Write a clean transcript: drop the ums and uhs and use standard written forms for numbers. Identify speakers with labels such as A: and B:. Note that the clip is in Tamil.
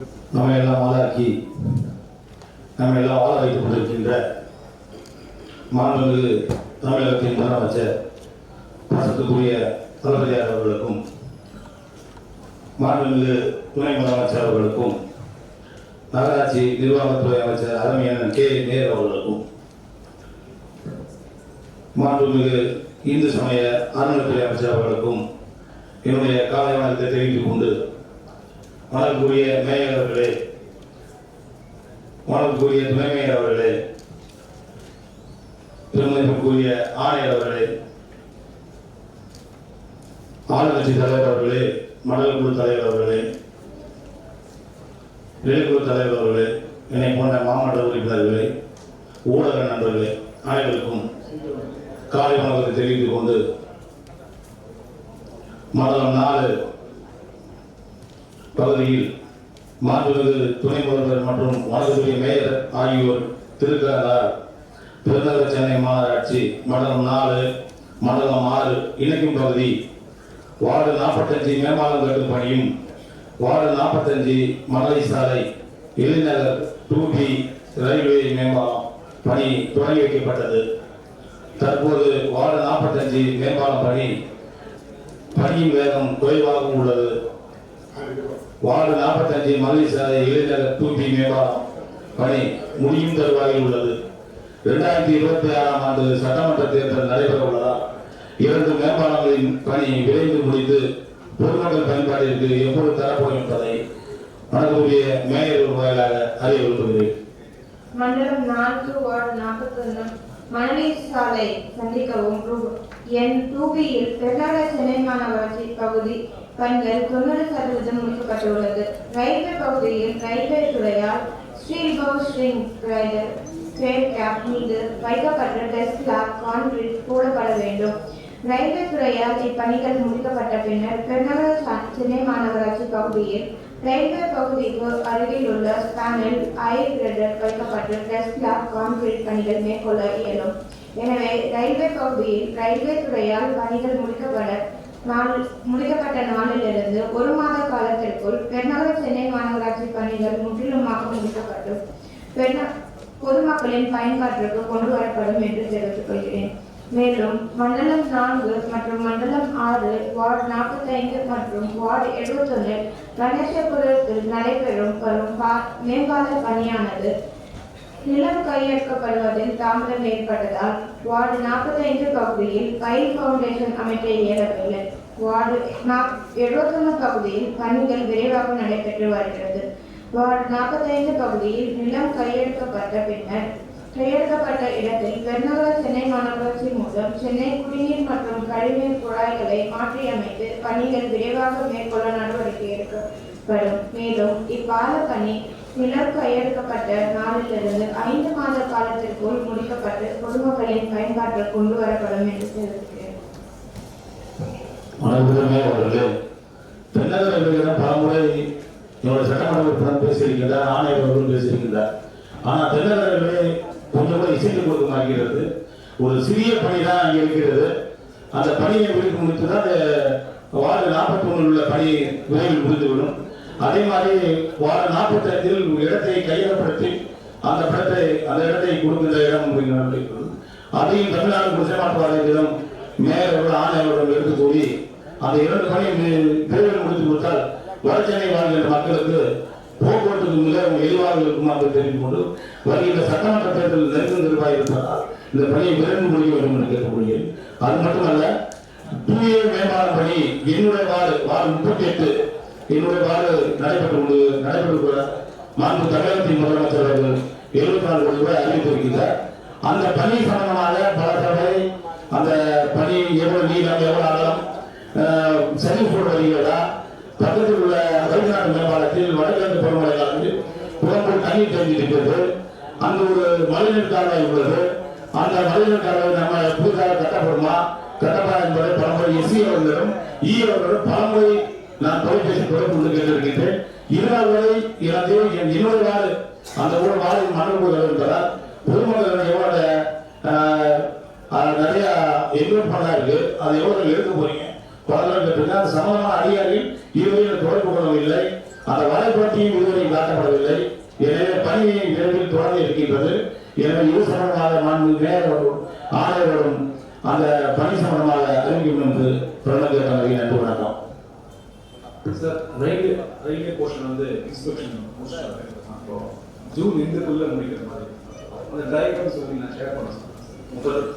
A: நம்ம எல்லாம் ஆளாக்கி நம்ம எல்லாம் வாழ வைத்துக் கொண்டிருக்கின்ற மாண்புமிகு தமிழகத்தின் முதலமைச்சர் பாசத்துக்குரிய தளபதியார் அவர்களுக்கும் மாண்புமிகு துணை முதலமைச்சர் அவர்களுக்கும் நகராட்சி நிர்வாகத்துறை அமைச்சர் அருமையண்ணன் கே நேரு அவர்களுக்கும் மாண்புமிகு இந்து சமய அறநிலைத்துறை அமைச்சர் அவர்களுக்கும் என்னுடைய காலை வணக்கத்தை தெரிவித்துக் கொண்டு வணக்கக்கூடிய மேயர் அவர்களே, வணக்கக்கூடிய துணை மேயர் அவர்களே, பெருமதிப்புக்குரிய ஆணையர் அவர்களே, ஆளுங்கட்சி தலைவர் அவர்களே, மண்டல குழு தலைவர் அவர்களே, இடைக்குழு தலைவர் அவர்களே, என்னை போன்ற மாவட்ட உறுப்பினர்களே, ஊடக நண்பர்களே, அனைவருக்கும் காலை வணக்கத்தை தெரிவித்துக் கொண்டு மண்டலம் 4 பகுதியில் மாண்புமிகு துணை முதல்வர் மற்றும் வணக்கத்துடைய மேயர் ஆகியோர் திருக்கரார் பெருநகர சென்னை மாநகராட்சி மண்டலம் 4 மண்டலம் 6 இணைக்கும் பகுதி வார்டு 45 மேம்பாலம் கட்டும் பணியும் வார்டு 45 மலை சாலை இளைஞர் 2B ரயில்வே மேம்பாலம் பணி தொடங்கி வைக்கப்பட்டது. தற்போது வார்டு 45 மேம்பாலம் பணியின் வேகம் குறைவாகவும் உள்ளது. வார்டு 45 மலை சாலை இளைஞர் 2B மேம்பாலம் பணி முடியும் தருவாயில் உள்ளது. 2026ஆம் ஆண்டு சட்டமன்ற தேர்தல் நடைபெற உள்ளதால் 2 மேம்பாலங்களின் பணி விரைந்து முடித்து பொதுமக்கள் பயன்பாட்டிற்கு எப்போது தரப்படும் என்பதை வணக்கக்கூடிய மேயர் வாயிலாக அறிய விரும்புகிறேன்.
B: மண்டலம் 4 வார்டு 41 மணலி சாலை சந்திக்கவும் எண் 2B-யில் பெருநகர சென்னை மாநகராட்சி பகுதி பணிகள் 90% முடிக்கப்பட்டுள்ளது. ரயில்வே பகுதியில் ரயில்வே துறையால் steel power string girder great cap மீது வைக்கப்பட்ட டெஸ்க் ஸ்லாப் கான்கிரீட் போடப்பட வேண்டும். ரயில்வே துறையால் இப்பணிகள் முடிக்கப்பட்ட பின்னர் பெருநகர சென்னை மாநகராட்சி பகுதியில் ரயில்வே பகுதிக்கு அருகில் உள்ள ஸ்பானில் ஐர் கிரேடர் வைக்கப்பட்டு டெஸ்க் ஸ்லாப் கான்கிரீட் பணிகள் மேற்கொள்ள இயலும். எனவே ரயில்வே பகுதியில் ரயில்வே துறையால் பணிகள் முடிக்கப்பட்ட நாளிலிருந்து 1 மாத காலத்திற்குள் பெருநகர சென்னை மாநகராட்சி பணிகள் முற்றிலுமாக முடிக்கப்பட்டு பொதுமக்களின் பயன்பாட்டிற்கு கொண்டு வரப்படும் என்று தெரிவித்துக் கொள்கிறேன். மேலும் மண்டலம் 4 மற்றும் மண்டலம் 6 வார்டு 45 மற்றும் வார்டு 71 கணேசபுரத்தில் நடைபெறும் மேம்பால பணியானது நிலம் கையெழுக்கப்படுவதில் தாமதம் ஏற்பட்டதால் வார்டு 45 பகுதியில் பயில் பவுண்டேஷன் அமைக்க இயலவில்லை. வார்டு 71 பகுதியில் பணிகள் விரைவாக நடைபெற்று வருகிறது. வார்டு 45 பகுதியில் நிலம் கையெழுக்கப்பட்ட இடத்தில் பெருநகர சென்னை மாநகராட்சி மூலம் சென்னை குடிநீர் மற்றும் கழிவுநீர் குழாய்களை மாற்றியமைத்து பணிகள் விரைவாக மேற்கொள்ள நடவடிக்கை எடுக்கப்படும். மேலும் இப்பால பணி நிலம் கையெழுக்கப்பட்ட நாளிலிருந்து 5 மாத காலத்திற்குள் முடிக்கப்பட்டு பொதுமக்களின் பயன்பாட்டில் கொண்டு வரப்படும் என்று தெரிவிக்கிறேன்.
A: பலமுறை சட்டமன்ற உறுப்பினர் பேசியிருக்கின்றார், ஆணையர் அவர்கள் பேசியிருக்கின்றார். ஆனால் தென்னகரங்களே கொஞ்சம் கூட இசைத்து கொடுக்க மாட்டேங்கிறது. ஒரு சிறிய பணி தான் அங்கே இருக்கிறது. அந்த பணியை விரைந்து முடித்துதான் வார்டு 41 உள்ள பணி விரைவில் முடிந்துவிடும். அதே மாதிரி வார்டு 45 இடத்தை கையகப்படுத்தி அந்த இடத்தை கொடுக்கின்ற இடம் அதையும் தமிழ்நாடு குடிசைமாற்று வாரியத்திடம் மேயர்கள் ஆணையர்களுடன் எடுத்துக்கூடி அந்த 2 பணியை விரைவில் முடித்து கொடுத்தால் வடசென்னை வாழ்கின்ற மக்களுக்கு போக்குவரத்துக்கு மிகவும் எளிவாக இருக்கும் என்று தெரிந்து கொண்டு வருகின்ற சட்டமன்ற தேர்தல் நெருங்கும் நிர்வாகி இருப்பதால் இந்த பணியை விரைந்து முடிக்க வேண்டும் என்று கேட்டுக்கொள்கிறேன். அது மட்டுமல்ல, 2A மேம்பால பணி என்னுடைய வார்டு 38 என்னுடைய வார்டு நடைபெற்று மாண்பு தமிழகத்தின் முதலமைச்சர் அவர்கள் 74 கோடி ரூபாய் அறிவித்திருக்கிறார். அந்த பணி சம்பந்தமாக பல தடவை அந்த பணி எவ்வளவு நீளம் எவ்வளவு அகலம் சரி போடு வருகிறதா, பக்கத்தில் உள்ள வைத்தியநாடு மேம்பாலத்தில் வடகிழக்கு பருவமழை காலத்தில் புறம்பூர் தண்ணீர் தேங்கியிருக்கிறது. அங்கு ஒரு மழைநீர் கால்வாய் உள்ளது. அந்த மழைநீர் கால்வாய் நம்ம புதிதாக கட்டப்படுமா கட்டப்பா என்பதை பலமுறை எஸ்சி அவர்களிடம் பலமுறை நான் தொலைபேசி தொடர்பு கொண்டு கேட்டிருக்கின்றேன். இதனால் வரை என்னுடைய வார்டு அந்த ஒரு வார்டில் மணல் என்பதால் பொதுமக்கள் எவ்வளவு நிறைய என்ரோல் பண்ணா இருக்கு, அதை எவ்வளவு எடுக்க போறீங்க அது சம்பந்தமான அதிகாரிகள் இதுவரை தொடர்பு கொள்ளவில்லை. அந்த வலைப்பட்டியும் இதுவரை காட்டப்படவில்லை. எனவே பணியை விரைவில் தொடங்க இருக்கின்றது. எனவே இது சம்பந்தமாக மாண்பு மேயர்களும் ஆணையர்களும் அந்த பணி சம்பந்தமாக அறிவிக்கும் என்று தொடர்ந்து நன்றி வணக்கம்.
C: சார் ரயில்வே போர்ஷன் வந்து இன்ஸ்பெக்ஷன் ஜூன் 2க்குள்ள முடிக்கிற மாதிரி அந்த டிரைவர் சொல்லி நான் ஷேர் பண்ண சொன்னேன்.